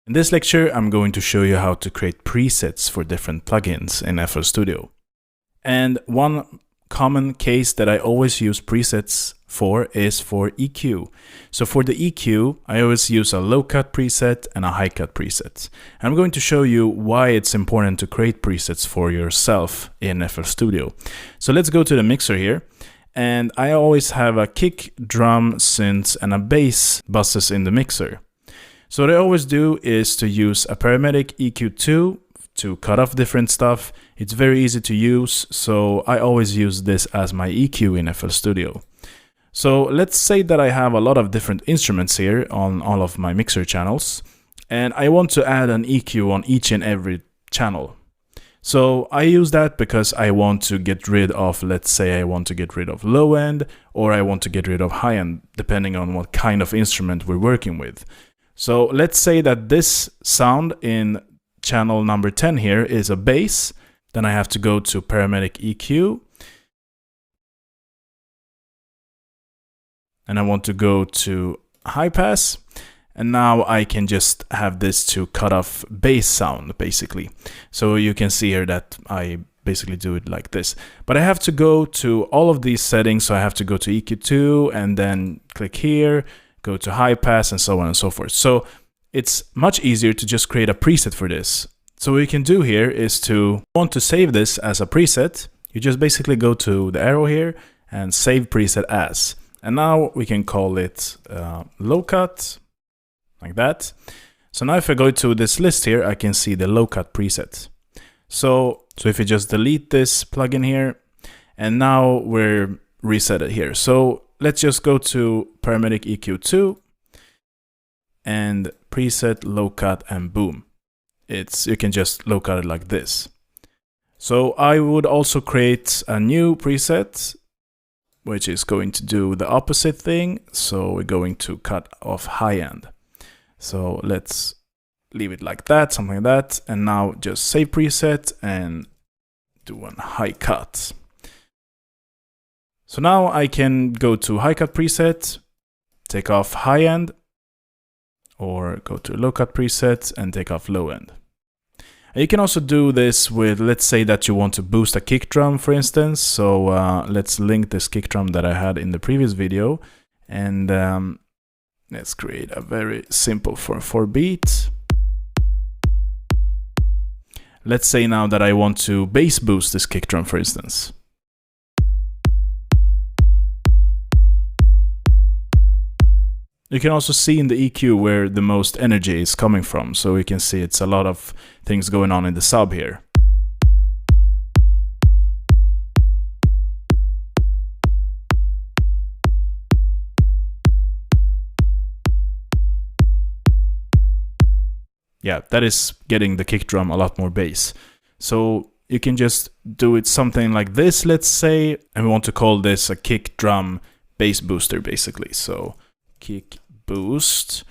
In this lecture, I'm going to show you how to create presets for different plugins in FL Studio. And one common case that I always use presets for is for EQ. So for the EQ, I always use a low cut preset and a high cut preset. And I'm going to show you why it's important to create presets for yourself in FL Studio. So let's go to the mixer here. And I always have a kick, drum, synth, and a bass buses in the mixer. So what I always do is to use a Paramedic EQ2 to cut off different stuff. It's very easy to use, so I always use this as my EQ in FL Studio. So let's say that I have a lot of different instruments here on all of my mixer channels, and I want to add an EQ on each and every channel. So I use that because I want to get rid of, let's say I want to get rid of low end, or I want to get rid of high end, depending on what kind of instrument we're working with. So let's say that this sound in channel number 10 here is a bass. Then I have to go to Paramedic EQ. And I want to go to high pass. And now I can just have this to cut off bass sound, basically. So you can see here that I basically do it like this. But I have to go to all of these settings. So I have to go to EQ2 and then click here, go to high pass, and so on and so forth. So it's much easier to just create a preset for this. So what you can do here is to want to save this as a preset. You just basically go to the arrow here and save preset as. And now we can call it low cut, like that. So now if I go to this list here, I can see the low cut preset. So if you just delete this plugin here, and now we're reset it here. So let's just go to Paramedic EQ2 and preset low cut, and boom. You can just low cut it like this. So I would also create a new preset, which is going to do the opposite thing. So we're going to cut off high end. So let's leave it like that, something like that. And now just save preset and do a high cut. So now I can go to high cut preset, take off high end, or go to low cut preset and take off low end. And you can also do this with, let's say that you want to boost a kick drum, for instance. So let's link this kick drum that I had in the previous video. And let's create a very simple 4/4 beat. Let's say now that I want to bass boost this kick drum, for instance. You can also see in the EQ where the most energy is coming from. So you can see it's a lot of things going on in the sub here. Yeah, that is getting the kick drum a lot more bass. So you can just do it something like this, let's say, and we want to call this a kick drum bass booster, basically. So kick boost,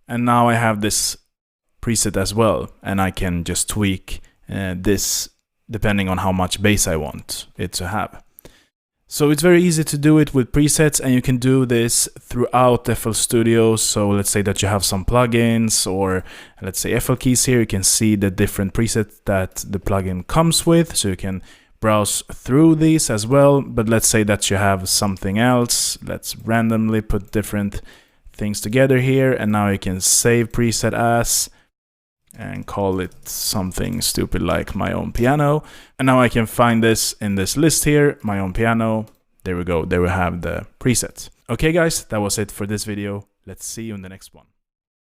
and now I have this preset as well, and I can just tweak this depending on how much bass I want it to have. So it's very easy to do it with presets, and you can do this throughout FL Studio. So let's say that you have some plugins, or let's say FL Keys here, you can see the different presets that the plugin comes with, so you can browse through these as well. But let's say that you have something else. Let's randomly put different things together here, and now you can save preset as and call it something stupid like my own piano. And now I can find this in this list here, my own piano. There we go, there we have the presets. Okay guys, that was it for this video. Let's see you in the next one.